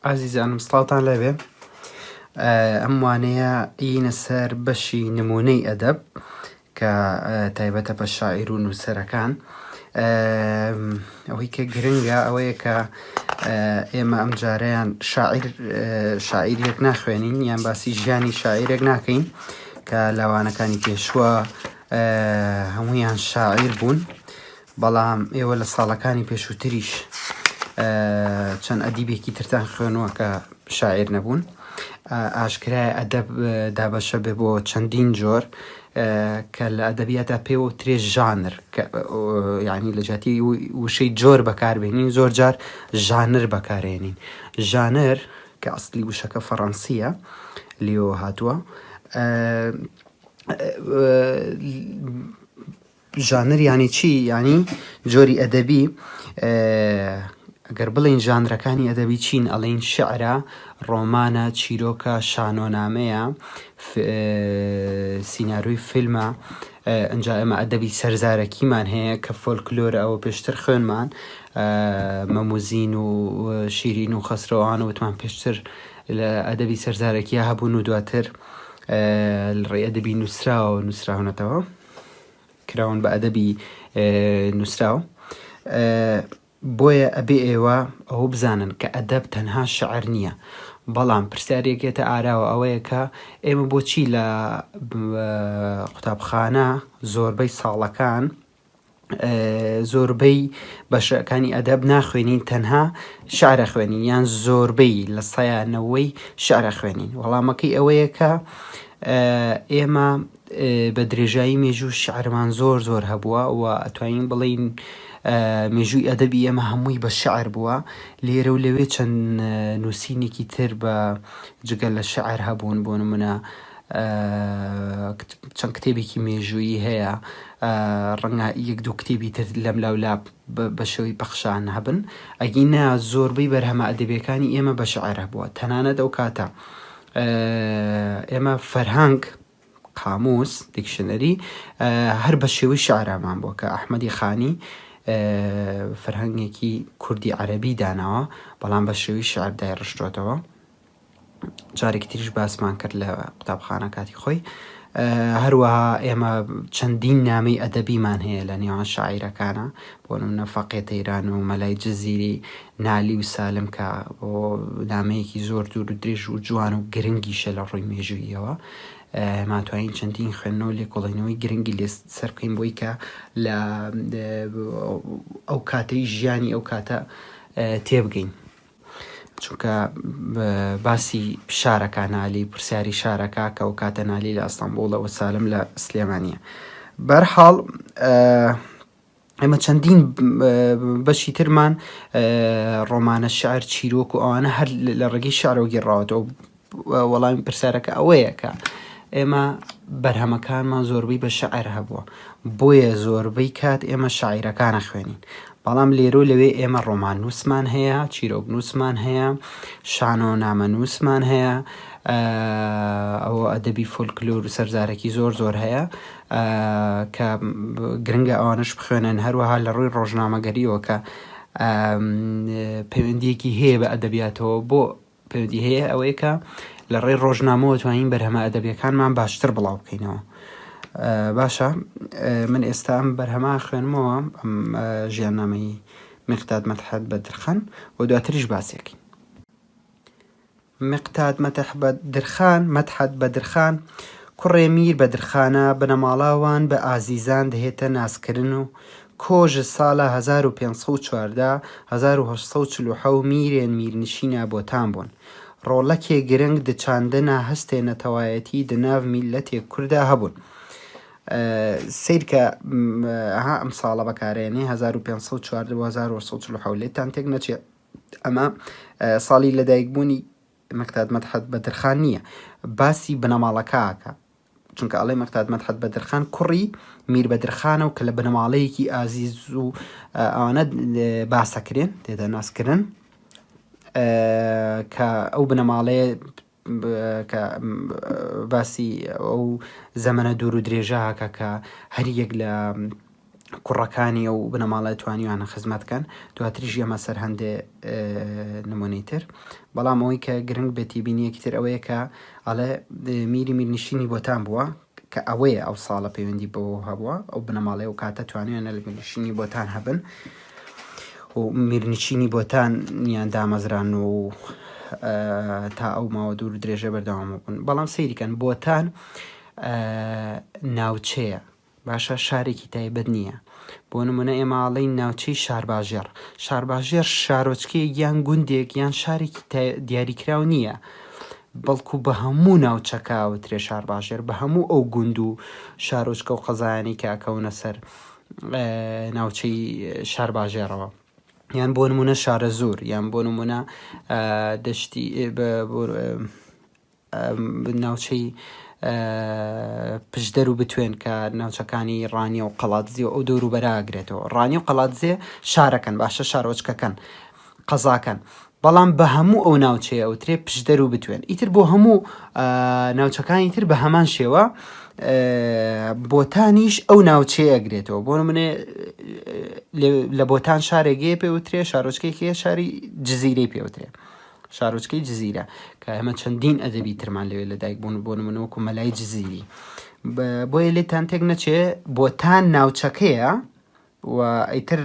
ئازیزانم سڵاوتان لەبێ. ئەم وانەیە ئینە سەر بەشی نمونەی ئەدەب کە تایبەتە بە شاعیر و نووسەرەکان. ئەوەی کە گرنگە ئەوەیە کە ئێمە ئەم جارەیان شاعیرێک ناخوێنین یان باسی ژیانی شاعیرێک ناکەین کە لاوانەکانی پێشوە هەموویان شاعیر بوون، بەڵام ئێوە لە ساڵەکانی پێشووتریش چەند ئەدیبێکی ترتان خوێنووە کە شاعیر نەبوون. ئاشکرایە ئەدەب دابەشە بێ بۆ چەندین جۆر کە لە ئەدەبیاتە پێوە ترێ ژانر، یعنی لە جاتی وشەی جۆر بەکاربێنین، زۆر جار ژانر بەکارێنین. ژانر کە ئەسلی وشەکە فەڕەنسیە لێەوە هاتووە. ژانر یعنی چی؟ یعنی جۆری ئەدەبی. ئەگەر بڵین ژانرەکانی ئەدەبی چین، ئەڵین شعرە، ڕۆمانە، چیرۆکە، شانۆنامەیە، سیناریۆی فیلمە. ئەنجا ئێمە ئەدەبی سەرزارەکیمان هەیە کە فۆلکلۆرە، ئەوە پێشتر خوێنمان، مەموزین و شیرین و خەسرەوان و وتمان پێشتر لە ئەدەبی سەرزارەکیە هەبوون و دواتر ڕێ ئەدەبی نووسراونەتەوە، کراون بە ئەدەبی نووسراو. بۆیە ئەبێ ئێوە ئەوە بزانن کە ئەدەب تەنها شعر نییە، بەڵام پرسیارێکێتە ئاراوە ئەوەیە کە ئێمە بۆچی لە قوتابخانە زۆربەی ساڵەکان زۆربەی بەشەکانی ئەدەب ناخوێنین، تەنها شعرە خوێنین، یان زۆربەی لە 90% شعرە خوێنین. وەڵامەکەی ئەوەیە کە ئێمە بە درێژایی مێژوو شعرمان زۆر هەبووە و ئەتوانین بڵین مێژووی ئەدەبی ئێمە هەمووی بە شعر بووە. لێرە و لەوێ چەند نووسینێکی تر بە جگەل لە شعر هەبوون، بۆ نمونە چەند کتێبێکی مێژوویی هەیە، ڕەنگە یەک دوو کتێبی تر لەم لاولا بە شێوەی پەخشان هەبن. ئەگینا زۆربەی بەرهەمە ئەدەبیەکانی ئێمە بە شعر هەبووە. تەنانەت ئەو کاتە ئێمە فەرهەنگ، قاموس، دیکشنەری هەر بە شێوەی شعرامان بووە، کە ئەحمەدی خانی فەرهەنگێکی کوردی عەرەبی داناوە، بەڵام بە شێوەی شعر دایڕشتوتەوە. جارێکی تریش باسمان کرد لە قوتابخانە کاتی خۆی. هەروەها ئێمە چەندین نامەی ئەدەبیمان هەیە لە نێوان شاعیرەکانە، بۆ نمونە فەقێ تەیران و مەلای جزیری، نالی و سالم کە بۆ نامەیەکی زۆر دوور و درێژ و جوان و گرنگیشە لە ڕووی مێژوویەوە. ماتوانین چەندین خوێندنەوە لێکۆڵینەوەی گرنگی لێ سەر بکەین بۆی کە لە ئەو کاتەی ژیانی ئەو کاتە تێبگەین. چونکە باسی شارەکە نالی، پرسیاری شارەکە کە ئەو کاتە نالی لە ئەستەمبوڵەوە، سالم لە سلێمانیە. بەرحاڵ ئێمە چەندین بەشی ترمان ڕۆمانە، شعر، چیرۆک و ئەوانە هەر لە ڕێگەی شعرەوە گێڕاوەتەوە. وەڵامی پرسیارەکە ئەوەیە کە ئێمە بەرهەمەکانمان زۆربەی بە شعر هەبووە، بۆیە زۆربەی کات ئێمە شاعیرەکانە خوێنین. بەڵام لێرە و لەوێ ئێمە ڕۆمان نووسمان هەیە، چیرۆک نووسمان هەیە، شانۆنامە نووسمان هەیە، ئەوە ئەدەبی فۆلکلۆر و سەرزارێکی زۆر هەیە کە گرنگە ئەوانش بخوێنن. هەروەها لە ڕووی ڕۆژنامەگەریەوە کە پەیوەندیەکی هەیە بە ئەدەبیاتەوە، بۆ پەیوەندی هەیە ئەوەیە کە لە ڕێی ڕۆژنامەوە توانین بەرهەمە ئەدەبیەکانمان باشتر بڵاو بکەینەوە. باشە، من ئێستا ئەم بەرهەمە خوێنمەوە، ئەم ژیاننامەی مقداد مەدحەت بەدرخان، و دواتریش باسێکین. مقداد مەدحەت بەدرخان کوڕێ میر بەدرخانە، بنەماڵاوان بە ئازیزان دەهێتە ناسکردن و کۆژە ساڵە 1514 میرێن میرنشینە بۆتان بوون. ڕۆڵەکێ گرنگ دچاندنە هەستێنە تەوایەتی دناو میلەتێک کووردا هەبوون. سیرکە ئەم ساڵە بەکارێنێ 1514 لێتان تێک نەچێت ئەمە ساڵی لەدایکبوونی مقداد مەدحەت بەدرخان نییە، باسی بنەماڵەکەکە، چونکە ئەڵێ مقداد مەدحەت بەدرخان کوڕی میر بەدرخانە و کە لە بنەماڵەیەکی ئازیز و ئەوانە باسەکرێن، تێدا ناسکردن، کە ئەو بنەماڵەیە کە باسی ئەو زەمەنە دوور و درێژە هاکە کە هەر یەک لە کوڕەکانی ئەو بنەماڵە توانیوانە خزمەتکەن دواتریژ ئەمە سەر هەندێ نمونەی تر بەڵام ئەوەی کە گرنگ بێتی بینیەکی تر ئەوەیە کە ئەڵێ میری میرنشینی بۆتان بووە کە ئەوەیە ئەو ساڵە پەیوەندی بۆ هەبووە ئەو بنەماڵی و کاتە توانیوانە لە میرنشینی بۆتان هەبن و میرنشینی بۆتان نیان دامەزران و تا ئەو ماوە دوور درێژە بەردەوام بوون بەڵام سەیریکەن بۆتان ناوچەیە باشە شارێکی تایبەت نییە بۆ نمونە ئێماڵەی ناوچەی شارباژێر شارباژێر شارۆچکەیە یان گوندێک یان شارێکی دیاریکراو نییە بەڵکو بە هەموو ناوچەکەوترێ شارباژێر بە هەموو ئەو گوند و شارۆچکە و قەزایانی کاکەونە سەر ناوچەی شارباژێرەوە یان بۆ نمونە شارە زۆر یان بۆ نمونە دەشتی ناوچەی پشدەر و بتوێن کە ناوچەکانی ڕانیە و قەڵاتزی و ئەو دەوروبەراگرێتەوە ڕانی و قەڵاتزێ شارەکەن باشە شارۆچکەکەن قەزاکەن بەڵام بە هەموو ئەو ناوچەیە ئەوترێ پشدەر و بتوێن ئیتر بۆ هەموو ناوچەکانی تر بە هەمان شێوە بۆتانیش ئەو ناوچەیە ئەگرێتەوە بۆ منێ لە بۆتان شارێگەیە پێوترێ شارۆچکەیەکە شاری جززیرەی پێوترێ شارۆچکەی جززیرە کە ئەمە چەندین ئەدەبی ترمان لەوێ لەدایک بوون بۆ منەوەکو مەلای جززیری بۆیە لێتان تێک نەچێ بۆتان ناوچەکەیە و ئەیتر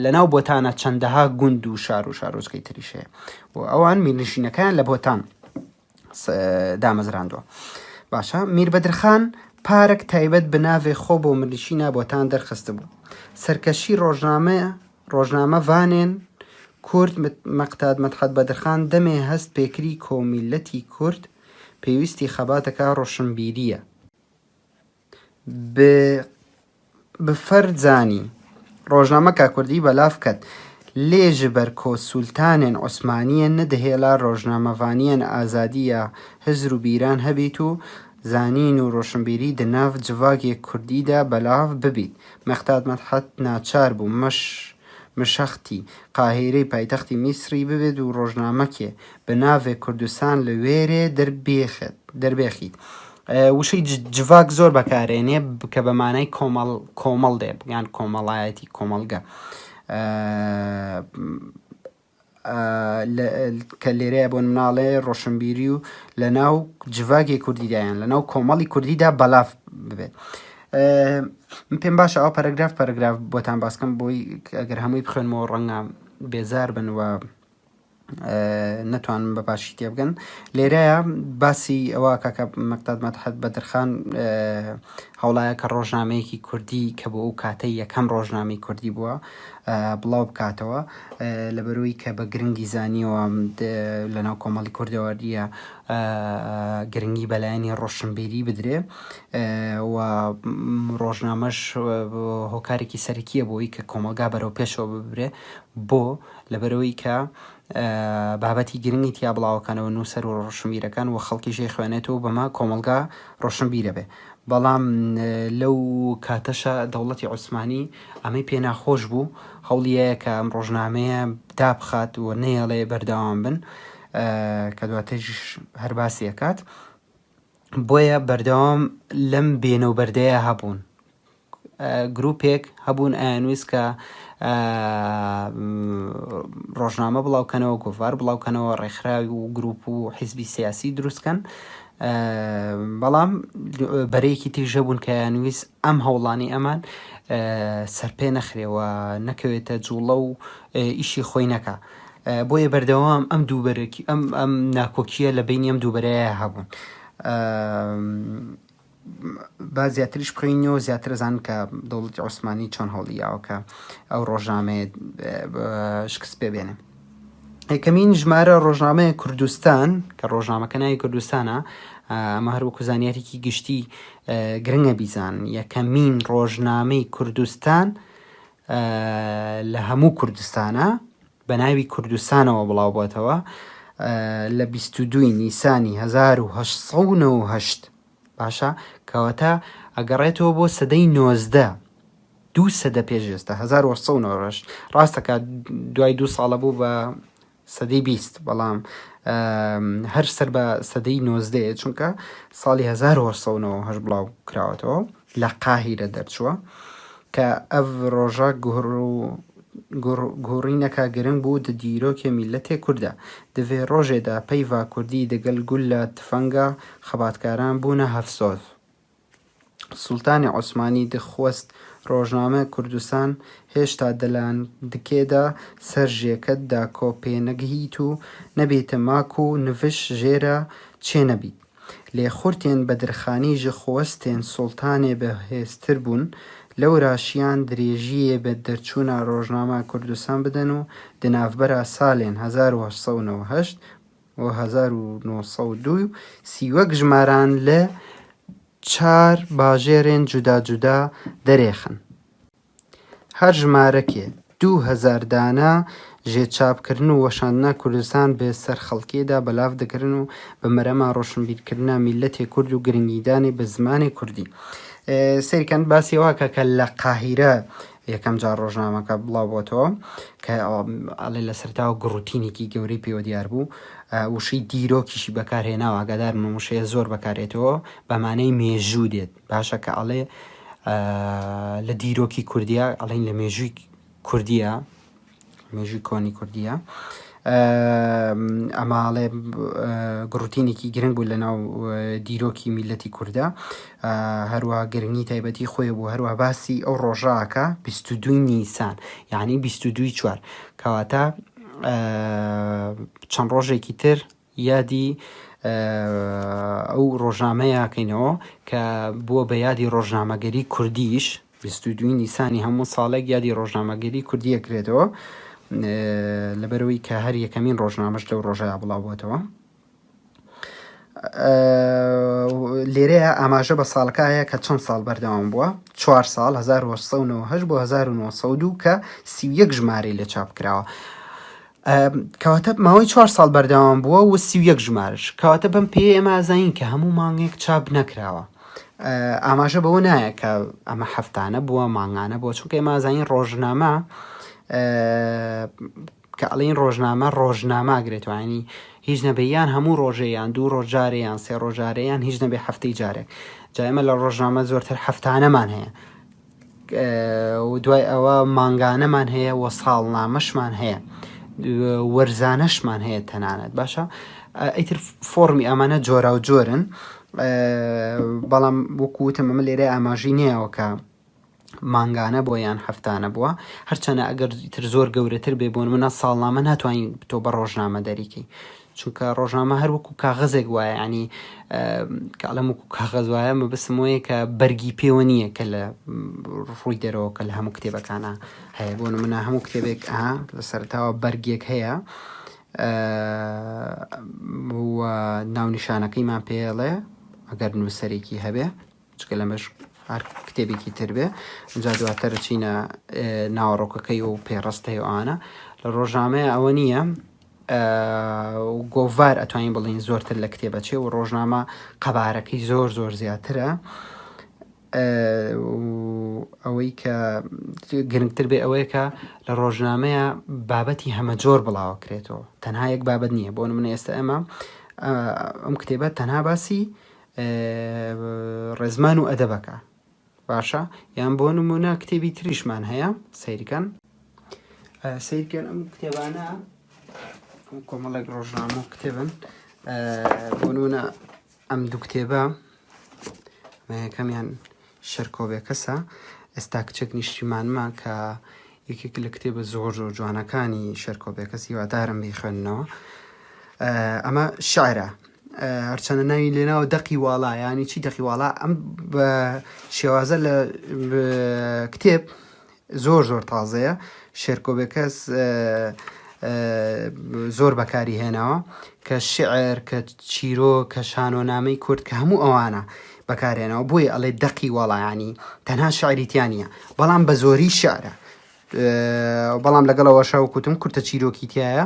لەناو بۆتانە چەندەها گوند و شار و شارۆچکەی تریشەیە و ئەوان میرنشینەکان لە بۆتان دامەزراندووە باشە میربەدرخان پارێک تایبەت بناوێ خۆ بۆ ملیشینە بۆتان دەرخستە بوو سەرکەشی ڕۆژنامە وانێن کورد مەقتاد مەدحەت بەدرخان دەمێ هەست پێکری کۆمیلەتی کورد پێویستی خەباتەکە ڕۆشنبیریە بفەرزانی ڕۆژنامەکە کوردی بەلاف کەت لێژ بەرکۆ سولتانێن عوسمانیە نەدەهێلا ڕۆژنامەوانیان ئازادیە هزر و بیران هەبیت و زانین و ڕۆشنبیری دناو جڤاگێک کوردیدا بەلاف ببیت مەقتاد مەدحەت ناچار بوو مشەختی قاهیرەی پایتەختی میسری ببێت و ڕۆژنامەکێ بەناوێ کوردستان لە وێرێ دەربێخیت وشەی جڤاگ زۆر بەکارێنێ کە بەمانای کۆمەڵ دێ یان کۆمەڵایەتی کۆمەڵگە کە لێرەیە بۆ مناڵێ ڕۆشنبیری و لە ناو جڤاگی کوردیدایان لە ناو کۆمەڵی کوردیدا بەلاف ببێت پێم باشە ئەو پەرەگراف بۆتان باسکەم بۆی ئەگەر هەمووی بخوێنمەوە ڕەنگە بێزار بن و نەتوانن بە پاشی تێبگەن لێرەیە باسی ئەوە کاکە مەقتاد مەدحەت بەدرخان هەوڵایە کە ڕۆژنامەیەکی کوردی کە بۆ ئەو کاتەی یەکەم ڕۆژنامەی کوردی بووە بڵاو بکاتەوە لەبەرەوەی کە بە گرنگی زانیەوە لەناو کۆمەڵی کوردەوەریە گرنگی بەلایەنی ڕۆشنبیری بدرێ و ڕۆژنامەش هۆکارێکی سەرەکیە بۆی کە کۆمەلگا بەرەو پێشەوە ببرێ بۆ لەبەرەوەی کە بابەتی گرنگی تیا بڵاوەکانەوە نووسەر و ڕۆشنبیرەکان و خەڵکی ژێ خوێنێتەوە بەما کۆمەلگا ڕۆشنبیرە بێ بەڵام لەو کاتەشە دەوڵەتی عوسمانی ئەمەی پێ ناخۆش بوو هەوڵیەیە کە ئەم ڕۆژنامەیە دابخات و نەیەڵێ بەردەوام بن کە دواتەش هەر باسی ئەکات بۆیە بەردەوام لەم بێنەوبەردەیە هەبوون گروپێک هەبوون ئەیانویست کە ڕۆژنامە بڵاوکەنەوە گۆڤار بڵاوکەنەوە ڕێکخراوی و گروپ و حیزبی سیاسی دروستکەن بەڵام بەرەیەکی تیژە بوون کە یانویست ئەم هەوڵانی ئەمان سەرپێ نەخرێەوە نەکەوێتە جوڵە و ئیشی خۆی نەکە بۆیە بەردەوام ئەم دووبەرەکی ئەم ناکۆکیە لە بینی ئەم دووبەرەیە هەبوون با زیاتریش بخوێنەوە زیاتر زان کە دەوڵەتی عوسمانی چۆن هەوڵیاوە کە ئەو ڕۆژنامەیە شکست پێبێنێ یەکەمین ژمارە ڕۆژنامەیە کوردستان کە ڕۆژنامەکە ناوی کوردستانە ئەمە هەروەکو زانیاریی گشتی گرنگە بیزان یەکەمین ڕۆژنامەی کوردستان لە هەموو کوردستانە بە ناوی کوردستانەوە بڵاو بۆتەوە لە 22 نیسانی 1970 باشە کەواتە ئەگەڕێتەوە بۆ سەدەی 19 دوو سەدە پێش ئێستا 1990 ڕاستەکە دوای 2 ساڵە بوو بە سەدەی 20 بەڵام هەر سەر بە سەدەی 19 چونکە ساڵی 1990 بڵاو کراوەتەوە لە قاهیرە دەرچووە کە ئەڤ ڕۆژە گۆڕینەکە گرنگ بوو دە دیرۆکێ میلەتێ کووردە دەوێ ڕۆژێدا پەیڤا کوردی دەگەل گول لە تفەنگە خەباتکاران بوونە هەفسۆز. سوڵتانی عوسمانی دەخواست ڕۆژنامە کوردستان هێشتا دەلاندکێدا سەر ژێکەتدا کۆپێنەگهیت و نەبێتە ماک و نڤش ژێرە چێ نەبیت. لێخورتێن بەدرخانیژە خۆستێن سوڵتانێ بەهێزتر بوون لەو راشیان درێژیە بە دەرچوونە ڕۆژنامە کوردستان بدەن و دناوبەرە ساڵێن 1998 و 1902 سیوەک ژماران لە 4 باژێرێن جودا جودا دەرێخن. هەر ژمارەکێ 2000 دانە ژێرچاپکردن و وەشاندنە کوردستان بە سەرخەڵکیێدا بەلاو دەکردن و بە مەرەما ڕۆشنبیرکردنە میلەتێ کورد و گرنگیدانی بە زمانی کوردی. سەریکەن باسی واکە کە لە قاهیرە یەکەم جار ڕۆژنامەکە بڵاو بۆتەوە کە ئەڵێ لە سەرتاوە گڕوتینێکی گەورەی پێوە دیار بوو وشەی دیرۆکیشی بەکارهێناوە ئاگادار وشەیە زۆر بەکارێتەوە بەمانەی مێژوو دێت باشە کە ئەڵێ لە دیرۆکی کوردیە ئەڵێن لە مێژووی کوردیە مێژووی کۆنی کوردیە ئەماڵێ گڕوتینێکی گرنگ بوو لە ناو دیرۆکی میلەتی کووردە هەروە گرنگی تایبەتی خۆی بوو هەروە باسی ئەو ڕۆژاکە 22 نیسان یعنی 22 چوار کەواتە چەند ڕۆژێکی تر یادی ئەو ڕۆژنامەیەکەینەوە کە بووە بە یادی ڕۆژنامەگەری کوردیش 22 نیسانی هەموو ساڵێک یادی ڕۆژنامەگەری کوردی ئەکرێتەوە لەبەرەوەی کە هەر یەکەمین ڕۆژنامەش لەو ڕۆژەیە بڵاو بووەتەوە. لێرەیە ئاماژە بە ساڵەکەیە کە چەند ساڵ بەردەوام بووە 4 ساڵ 1998 بۆ 1902 کە 31 ژمارەی لە چاپ کراوە کەواتە ماوەی 4 ساڵ بەردەوام بووە و 31 ژمارش کەواتە بەم پێ ئێمە ئازاین کە هەموو مانگێک چاپ نەکراوە. ئاماژە بەوە نایە کە ئەمە هەفتانە بووە مانگانە بووە چونکە ئێمە ئازاین ڕۆژنامە کە ئەڵین ڕۆژنامە ئەگرێتوانی هیچ نەبێیان هەموو ڕۆژەیان 2 ڕۆژارەیان 3 ڕۆژارەیان هیچ نەبێ هەفتەی جارێک جا ئێمە لە ڕۆژنامە زۆرتر هەفتانەمان هەیە و دوای ئەوە مانگانەمان هەیە و ساڵنامەشمان هەیە وەرزانەشمان هەیە تەنانەت باشە ئەیتر فۆرمی ئەمانە جۆرا و جۆرن بەڵام وەکوتم ئەمە لێرە ئاماژی نییەوە کە مانگانە بۆ یان هەفتانە بووە هەرچەنە ئەگەر تر زۆر گەورەتر بێ بۆن منە ساڵنامە ناتوانین تۆ بە ڕۆژنامە دەریکەی چونکە ڕۆژنامە هەر وەکو کاغەزێک وایە ینی کاڵەم وەکو کاغەز وایە مە بسم وەیە کە بەرگی پێوە نییە کە لە ڕووی دەرەوە کە لە هەموو کتێبەکانە هەیە بۆ منە هەموو کتێبێک لە سەرتاوە بەرگێک هەیە ناونیشانەکەیمان پێڵێ ئەگەر نووسەرێکی هەبێ چکە لەمەش هەر کتێبێکی تر بێ جا دواتر چینە ناوەڕۆکەکەی و پێڕستەی ئەوانە لە ڕۆژنامەیە ئەوە نییە گۆڤار ئەتوانین بڵین زۆرتر لە کتێبە چێ و ڕۆژنامە قەبارەکەی زۆر زۆر زیاترە ئەوەی کە گرنگتر بێ ئەوەیە کە لە ڕۆژنامەیە بابەتی هەمە جۆر بڵاوە کرێتەوە تەنها یەک بابەت نییە بۆ منە ئێستا ئەمە ئەم کتێبە تەنها باسی ڕێزمان و ئەدەبەکە باشە یان بۆ نمونە کتێبی تریشمان هەیە سەیرکەن ئەم کتێبانە کۆمەڵێک ڕۆژنامە و کتێبن بۆ نمونە ئەم دوو کتێبە یەکەمیان شەرکۆبێکەسە ئێستا کچێک نیشتیمانمە کە یەکێک لە کتێبە زۆر زۆر جوانەکانی شەرکۆبێکەسی وادارم بیخوێننەوە ئەمە شاعرە هەرچەنە ناوی لێناوە دەقی واڵا ینی چی دەقی واڵا ئەم بە شێوازە لە کتێب زۆر زۆر تازەیە شێرکۆبێکەس زۆر بەکاری هێناوە کە شعر کە چیرۆ کە شانۆنامەی کورد کە هەموو ئەوانە بەکارهێنەوە بۆیە ئەڵێ دەقی وەڵایانی تەنها شاعریتیانە بەڵام بە زۆری شعرە بەڵام لەگەڵەوە شاوکوتم کورتە چیرۆکی تایە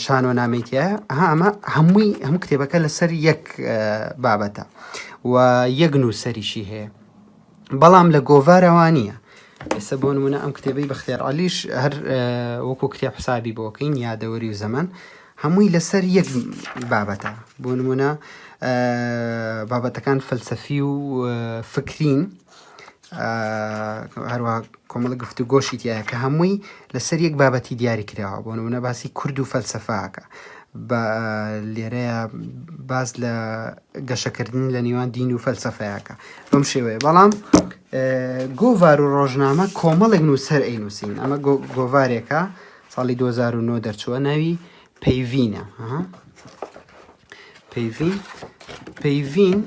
شانۆنامەی تایە ئەمە هەموو کتێبەکە لەسەر یەک بابەتە و یەک نووسەریشی هەیە بەڵام لە گۆڤارەوانیە ئێستا بۆ نمونە ئەم کتێبەی بەختیار عەلیش هەر وەکو کتێب حسابی بۆکەین یادەوەری و زەمن هەمووی لەسەر یەک بابەتە بۆ نمونە بابەتەکان فەلسەفی و فکرین هەروە کۆمەڵە گفتوگۆشی تایە کە هەمووی لەسەر یەک بابەتی دیاری کراوە بۆ نمونە باسی کورد و فەلسەفاکە لێرەیە باز لە گەشەکردن لە نێوان دین و فەلسەفەیەکە بەم شێوەیە. بەڵام گۆڤار و ڕۆژنامە کۆمەڵێک نووسەر ئەینووسین. ئەمە گۆڤارێکە ساڵی 2009 دەرچووە، ناوی پەیڤینە. پەیڤین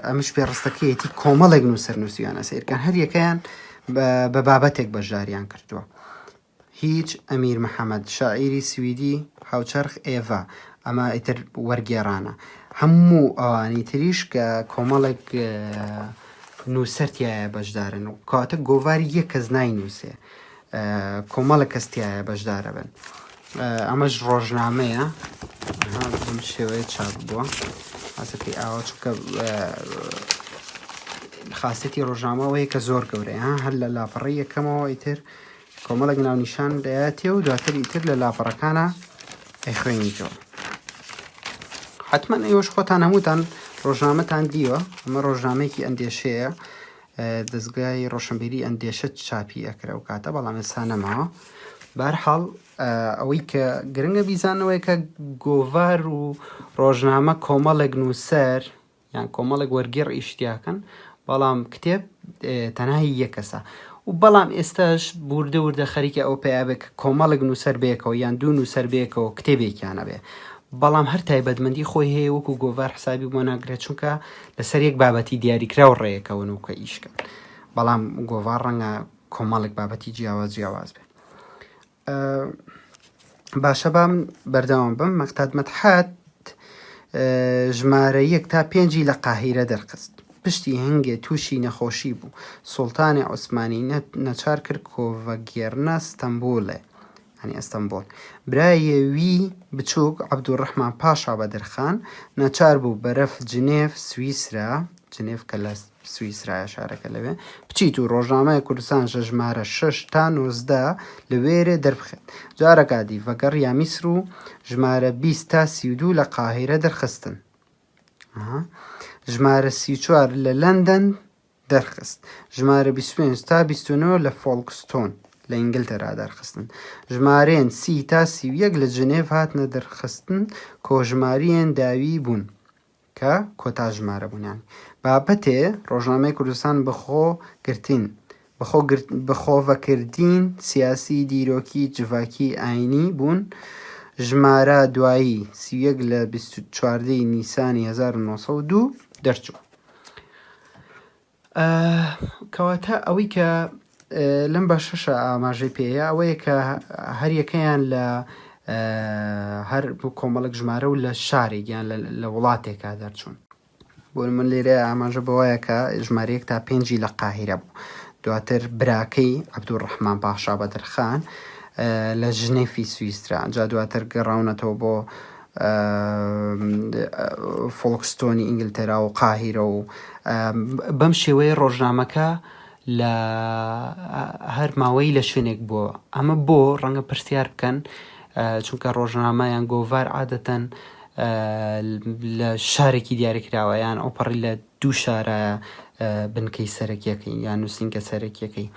ئەمش پێڕستەکەیەتی کۆمەڵێک نووسەر نووسیوانە سیرکان، هەر یەکەیان بە بابەتێک بەشداریان کردووە. هیچ ئەمیر محەممەد شاعیری سویدی هاوچەرخ ئێڤا، ئەمە ئیتر وەرگێڕانە. هەموو ئەوانی تریش کە کۆمەڵێک نووسەرتیایە بەشدارن و کاتە گۆڤاری یەک کەس ناینووسێ، کۆمەڵە کەستیایە بەشدارە بن. ئەمەش ڕۆژنامەیە بەم شێوەیە چاپ بووە. ئاسەکەی ئاوا چونکە خاستەتی ڕۆژنامەوەیە کە زۆر گەورەیە، هەر لە لاپەڕی یەکەمەوە ئیتر کۆمەڵێک ناونیشان دەیەتێ و دواتر ئیتر لە لاپەڕەکانە ئەیخوێنیتەوە. حتمما ئێوەش خۆتان هەمووتان ڕۆژنامەتان دیوە. ئەمە ڕۆژنامەیەکی ئەندێشەیە، دەستگای ڕۆشنبیری ئەندێشە چاپی ئەکرا و کاتە، بەڵام ئێستا نەماوە. بەهەرحاڵ ئەوەی کە گرنگە بیزانەوەی کە گۆڤار و ڕۆژنامە کۆمەڵێک نووسەر یان کۆمەڵێک وەرگێڕ ئیشتیاکەن، بەڵام کتێب تەنهایی یەک کەسە. و بەڵام ئێستاش بوردە وردە خەریکە ئەو پێیابێت کۆمەڵێک نووسەر بێکەوە یان دوو نووسەر بێکەوە کتێبێکیانە بێ، بەڵام هەر تایبەتمەندی خۆی هەیە وەکو گۆڤار حسابی بۆ ناگرێت، چونکە لەسەر یەک بابەتی دیاریکرا و ڕێیەکەون و کە ئیشکەن. بەڵام گۆڤار ڕەنگە کۆمەڵێک بابەتی جیاواز بێ. باشە بام بەردەوام بم. مەقتاد مەدحەت ژمارە 1 تا 5 لە قاهیرە دەرخست. پشتی هەنگێ تووشی نەخۆشی بوو. سوڵتانی عوسمانی نەچار کرد کۆڤەگێڕنە ستەمبولێ، ینی ئەستەمبۆل. برایەوی بچووک عەبدوڕەحمان پاشا بەدرخان نەچار بوو بەرەف جنێڤ سویسرا، جنێڤ کە لە سویسرایە شارەکە لەوێ، بچیت و ڕۆژنامەی کوردستان ژمارە 6 تا 19 لەوێرێ دەربخێت. جارەکاتی ڤەگەڕ یا میسر و ژمارە 20 تا 32 لە قاهیرە دەرخستن. ژمارە 34 لە لەندەن دەرخست. ژمارە 25 تا 29 لە فۆڵکستۆن لە ئینگلتەرا دەرخستن. ژمارەیان 30 تا 31 لە جنێڤ هاتنە دەرخستن، کۆژماریان داوی بوون کە کۆتا ژمارە بوونیان. بابەتێ ڕۆژنامەی کوردستان بەخۆڤەکردین سیاسی، دیرۆکی، جڤاکی، ئاینی بوون. ژمارە دوایی 31 لە 24 نیسانی 1902 دەرچوو. کەواتە ئەوەی کە لەم بەشەشە ئاماژەی پێەیە ئەوەیە کە هەر یەکەیان لە هەر کۆمەڵک ژمارە و لە شارێکیان لە وڵاتێکا دەرچوون. بۆ من لێرە ئاماژە بەوەیە کە ژمارەیەک تا 5 لە قاهیرە بوو. دواتر براکەی عەبدوڕەحمان پاشا بەدرخان لە ژنێفی سویسرا، جا دواتر گەڕاونەتەوە بۆ فۆڵکستۆنی ئینگلتەرا و قاهیرە و بەم شێوەیە ڕۆژنامەکە لە هەر ماوەی لە شوێنێک بووە. ئەمە بۆ ڕەنگە پرسیار بکەن، چونکە ڕۆژنامەیان گۆڤار عادەتەن لە شارێکی دیاریکراوە یان ئۆپەڕی لە دوو شارە بنکەی سەرەکیەکەی یان نووسینگە سەرەکیەکەی،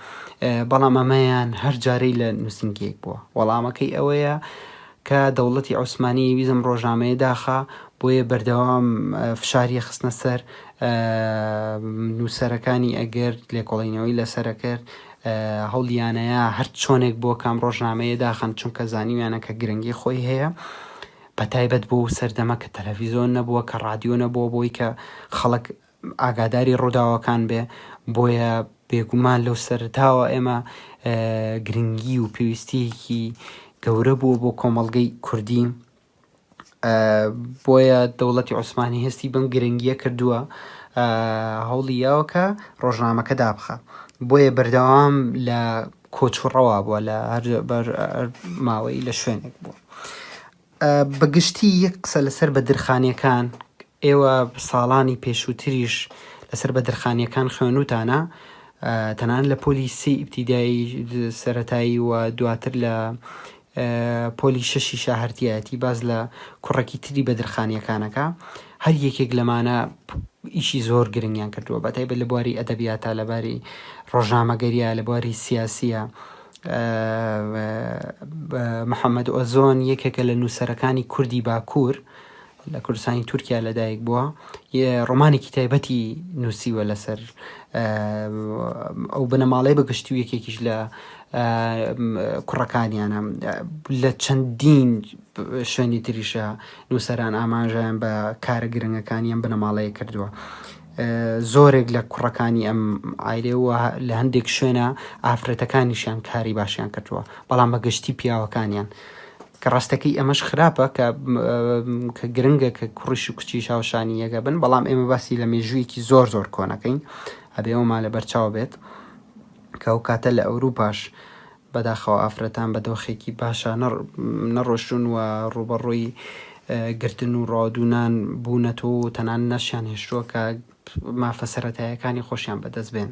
بەڵام ئەمەیان هەر جارەی لە نووسینگەیەک بووە. وەڵامەکەی ئەوەیە کە دەوڵەتی عوسمانی ویزم ڕۆژنامەیە داخا، بۆیە بەردەوام فشاری خستنە سەر نووسەرەکانی ئەگەر لێکۆڵینەوەی لەسەرە کرد، هەوڵیانەیە هەر چۆنێک بۆ کام ڕۆژنامەیە داخن، چونکە زانیویانە کە گرنگی خۆی هەیە، بەتایبەت بۆ سەردەمە کە تەلەڤیزۆن نەبووە، کە ڕادیۆ نەبووە، بۆی کە خەڵک ئاگاداری ڕووداوەکان بێ. بۆیە بێگومان لەو سەرتاوە ئێمە گرنگی و پێویستیەکی گەورە بووە بۆ کۆمەڵگەی کوردی. بۆیە دەوڵەتی عوسمانی هەستی بەم گرنگیە کردووە هەوڵی یاوەکە ڕۆژنامەکە دابخە. بۆیە بەردەوام لە کۆچوڕەوە بووە، لە هەر ماوەی لە شوێنێک بووە. بەگشتی یەک قسە لەسەر بەدرخانیەکان، ئێوە ساڵانی پێشووتریش لەسەر بەدرخانیەکان خوێنوتانە، تەنانەت لە پۆلی 3 ئیبتیدایی سەرەتایی و دواتر لە پۆلی 6 شاهەرتیەتی باز لە کوڕێکی تری بەدرخانیەکانەکە. هەر یەکێک لەمانە ئیشی زۆر گرنگیان کردووە بەتایبەت لە بواری ئەدەبیاتە لەباری ڕۆژنامەگەریە لە بواری سیاسیە. محەممەد ئۆزۆن یەکێکە لە نووسەرەکانی کوردی باکوور لە کوردستانی تورکیا لەدایک بووە ڕۆمانێکی تایبەتی نووسیوە لەسەر ئەو بنەماڵەی بەگشتی و یەکێکیش لە کوڕەکانیانە لە چەندین شوێنی تریشە نووسەران ئاماژیان بە کارە گرنگەکانیان بنەماڵەیە کردووە. زۆرێک لە کوڕەکانی ئەم ئایرێەوە لە هەندێک شوێنە ئافرەتەکانیشیان کاری باشیان کردووە بەڵام بەگشتی پیاوەکانیان کە ڕاستەکەی ئەمەش خراپە کە گرنگە کە کوڕیش و کچی شاوشانی یەکە بن بەڵام ئێمە باسی لە مێژوویەکی زۆر کۆنەکەین ئەبێەوەما لە بەرچاو بێت کە ئەو کاتە لە ئەوروپاش بەداخەوە ئافرەتان بە دۆخێکی باشە نەڕۆشتون و ڕوبەڕووی گرتن و ڕادونان بوونەتەوە و تەنان نەشیان هێشتووە کە مافە سەرەتاییەکانی خۆشیان بەدەست بێن.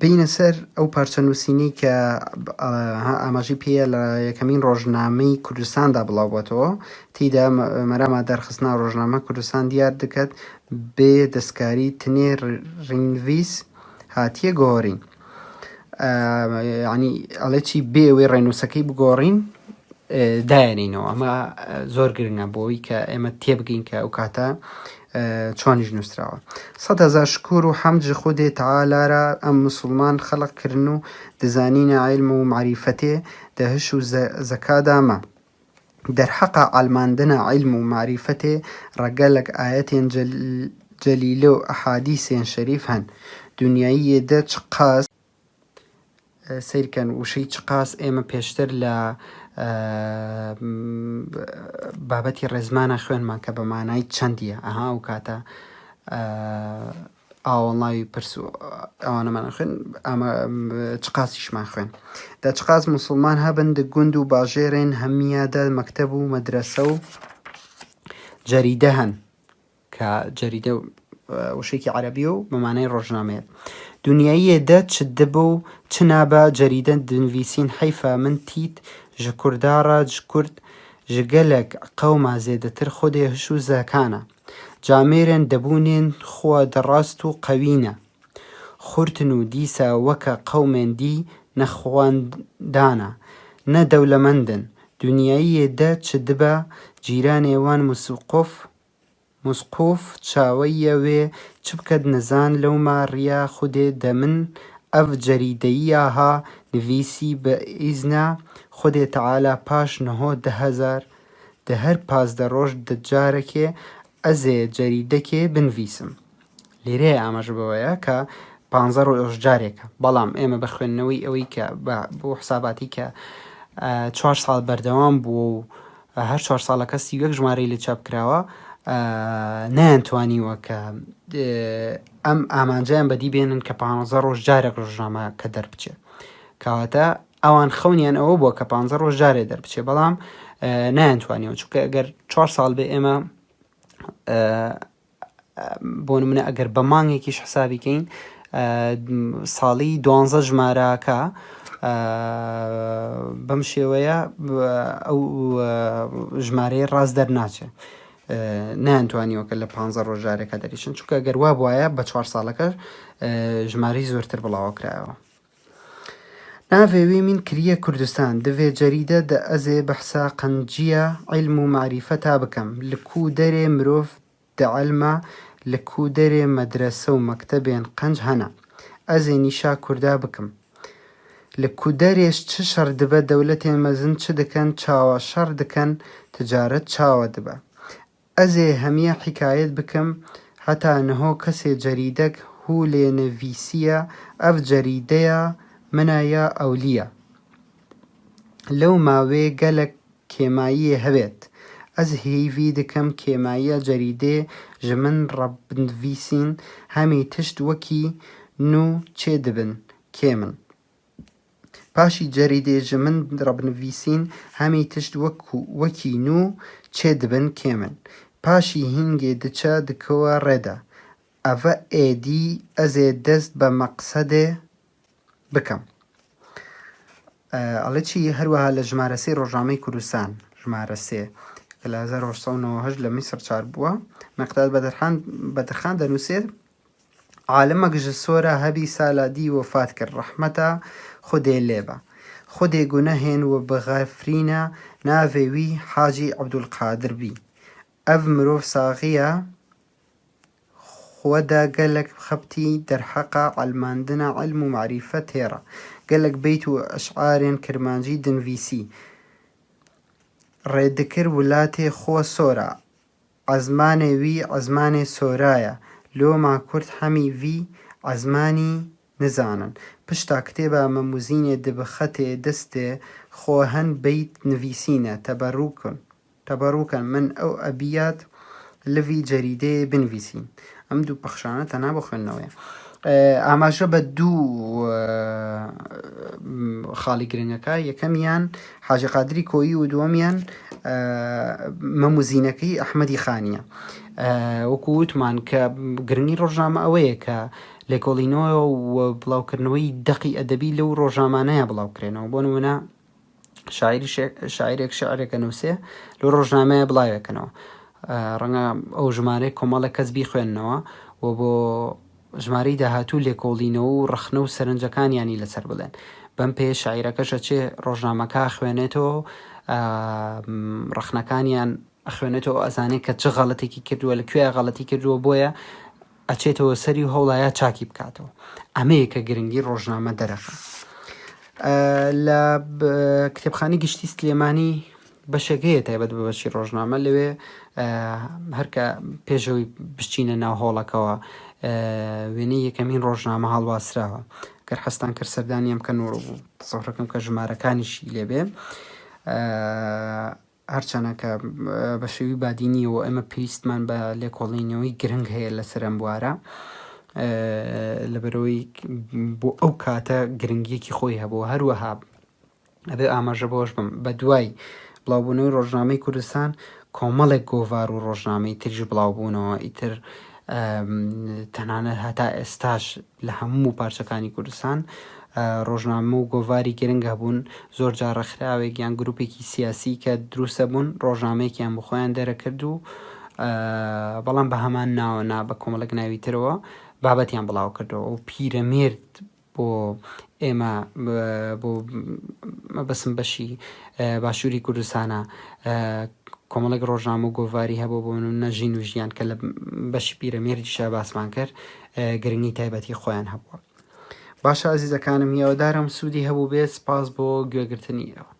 بینە سەر ئەو پارچە نووسینی کە ئاماژی پێە لە یەکەمین ڕۆژنامەی کوردستاندا بڵاوبێتەوە تیدا مەرامە دەرخستنا ڕۆژنامە کوردستان دیار دەکات بێ دەستکاری تنێ ڕینڤیس هاتیە گۆڕین ینی ئەڵێ چی بێوەی ڕێنووسەکەی بگۆڕین دایێنینەوە ئەمە زۆر گرنگە بۆی کە ئێمە تێبگەین کە ئەو کاتە چۆنیش نووسراوە. 100,000 شکر و حەمد ji Xwedê Tealâ em Musulman xelq kirin û dizanîna ilm û marîfetê de hiş û zekada me. Derheqa elmandina ilm û marîfetê re gelek ayetên celîle û ehadîsên şerîf hen. Dunyayiyê de çi qas سیرکەن وشەی چ قاس ئێمە پێشتر لە بابەتی ڕێزمانە خوێنمان کە بەمانای چەندیە ئەها و کاتە ئاوەڵاوی پرس و ئەوانەمان خوێن ئەمە چ قاسیشمان خوێن دا چ قاس مسلمان هەبن دە گوند و باژێرێن هەمیادە مەکتەب و مەدرسە و جەریدە هەن کە جەریدە وشەیەکی عەرەبی و بەمانای ڕۆژنامەیە. دنیاییە دە چ دەبە و چ نابە جەریدە دنویسین حیفە من تیت ji کوردارە ji کورد ji gelek qewma zêdetir Xwedê hiş û zekane. Camêrên debûnên xwe de rast û qewîne. Xurtin û dîsa weke qewmên dî nexwendan e. Ne dewlemend in. Dunyayiyê de çi dibe cîranê wan مسقوف çaweya wê çi biket nizan lewma riya Xwedê de min ev cerîdeyiya ha nivîsî bi îzna Xwedê Tealâ paş niho 10,000 di her 15 roj di carekê ez ê cerîdekê binivîsim. لێرەیە ئاماژە بەوەیە کە 15 ڕۆژ جارێکە بەڵام ئێمە بە خوێندنەوەی ئەوەی کە بۆ حساباتی کە 4 ساڵ بەردەوام بوو و هەر 4 ساڵەکە 31 ژمارەی لێ چاپ کراوە نەیانتوانیوە کە ئەم ئامانجیان بەدی بێنن کە 15 ڕۆژ جارێک ڕۆژنامە کە دەربچێ کەواتە ئەوان خەونیان ئەوە بووە کە 15 ڕۆژ جارێ دەربچێ بەڵام نایانتوانیەوە چونکە ئەگەر 4 ساڵ بێ ئێمە بۆ نمونە ئەگەر بە مانگێکیش حسابیکەین ساڵی 12 ژمارەکە بەم شێوەیە ئەو ژمارەیە ڕاست دەرناچێت نایانتوانیوە کە لە 15 ڕۆژ جارێکە دەریشن چونکە ئەگەر وا بواە بە 4 ساڵەکە ژمارەی زۆرتر بڵاوکرایەوە. ناوێوی من کریە کوردستان دەوێ جەریدە دە ئەزێ بەحسا قەنجیە عیلم و معریفەتا بکەم لەکو دەرێ مرۆڤ دەعلمە لەکو دەرێ مەدرسە و مەکتەبێن قەنج هەنە ئەزێ نیشا کووردا بکەم لەکو دەرێش چ شەڕ دبە دەولەتێن مەزن چ دەکەن چاوە شەڕ دەکەن تجارەت چاوە دبە ئەزێ هەمیە حیکایەت بکەم هەتا نەهۆ کەسێ جەریدەک هوو لێ نەڤیسیە ئەف جەریدەیە منایە ئەولیە لەو ماوێ گەلک کێماییە هەبێت ئەز هیوی دەکەم کێماییە جەریدێ ji min ڕەبنڤیسین هەمی تشت وەکی نو چێ دەبن کێ من پاشی جەریدێ ji min ڕەبنڤیسین هەمی تشت وەکی نو چێ دەبن کێ من پاشی هینگێ دچە دکەوە ڕێدا ئەڤە ئێدی ئەزێ دەست بە مەقسەدێ بکەم. ئەڵێ چی هەروەها لە ژمارە 3 ڕۆژنامەی کوردستان ژمارە 3 کە لە 1990 لە میسر چار بووە. مەقداد بەدرخان دەنووسێت عالمە گژە سۆرە هەبی سالادی وفات کرد ڕەحمەتە خودێ لێبە خودێ گونەهێن و بغەفرینە ناوێوی حاجی عەبدولقادر بی ئەڤ مرۆڤ ساغیە خۆدا گەلک خەبتی دەرحەقە عەلماندنە عیلم و معریفە تێڕە گەلک بەیت و ئەشعارێن کرمانجی دنڤیسی ڕێدەکرد وڵاتێ خۆ سۆرە عەزمانێ وی عەزمانێ سۆرایە لۆما کورد هەمی ڤی عەزمانی نزانن پشتا کتێبە مەموزینێ دبخەتێ دەستێ خۆ هەن بەیت نڤیسینە تەبەڕووکن من ئەو ئەبیات لڤی جەریدەیە بنڤیسین. ئەم دوو پەخشانە تەنها بۆ خوێندنەوەیە. ئاماژە بە دوو خاڵی گرنگەکە یەکەمیان حاجی قادری کۆیی و دووەمیان مەموزینەکەی ئەحمەدی خانیە. وەکو وتمان کە گرنگی ڕۆژنامە ئەوەیە کە لێکۆڵینەوە و بڵاوکردنەوەی دەقی ئەدەبی لەو ڕۆژنامانەیە بڵاوکرێنەوە بۆ نمونە شاعیرێک شعرێکە نووسێ لەو ڕۆژنامەیە بڵاوێکەنەوە ڕەنگە ئەو ژمارەی کۆمەڵە کەس بیخوێننەوە و بۆ ژمارەی داهاتوو لێکۆڵینەوە و ڕەخنە و سەرنجەکانیانی لەسەر بڵێن بەم پێ شاعیرەکەشە چێ ڕۆژنامەکە خوێنێتەوە ڕەخنەکانیان ئەخوێنێتەوە ئەزانێت کە چه غەڵەتێکی کردووە لەکوێ غەڵەتی کردووە بۆیە ئەچێتەوە سەری و هەوڵایە چاکی بکاتەوە. ئەمەیە کە گرنگی ڕۆژنامە دەرەخە. لە کتێبخانەی گشتی سلێمانی بەشێکەیە تایبەت بە بەشی ڕۆژنامە لەوێ هەرکە پێشەوەی بچینە ناو هۆڵەکەەوە وێنەی یەکەمین ڕۆژنامە هەڵواسراوە گەر حەستان کرد سەردانیم کە نوڕ بوو تەسەوڕەکەم کە ژمارەکانیشی لێبێ هەرچەنە کە بە شێوی بادینیەوە ئێمە پێویستمان بە لێکۆڵینەوەی گرنگ هەیە لەسەر ئەم بوارە لەبەرەوەی بۆ ئەو کاتە گرنگیەکی خۆی هەبوو هەروەها ئەبێ ئاماژە بۆش بم بە دوای بڵاوبوونەوەی ڕۆژنامەی کوردستان کۆمەڵێک گۆڤار و ڕۆژنامەی ترژ بڵاوبوونەوە ئیتر تەنانەت هەتا ئێستاش لە هەموو پارچەکانی کوردستان ڕۆژنامە و گۆڤاری گرنگ هەبوون زۆر جارە خراوێک یان گروپێکی سیاسی کە دروستە بوون ڕۆژنامەیەکیان بۆ خۆیان دەرەکرد و بەڵام بە هەمان ناوەنا بە کۆمەڵک ناوی ترەوە بابەتیان بڵاو کردەوە و پیرەمێرد بۆ ئێمە بۆ مەبەسم بەشی باشووری کوردستانە کۆمەڵێک ڕۆژنامە و گۆڤاری هەبوو بۆ نەژین و ژیان کە لە بەشی پیرەمێردیشە باسمان کرد گرنگی تایبەتی خۆیان هەبووە. باشە ئازیزەکانم هیوادارم سوودی هەبوو بێت. سپاس بۆ گوێگرتنیەوە.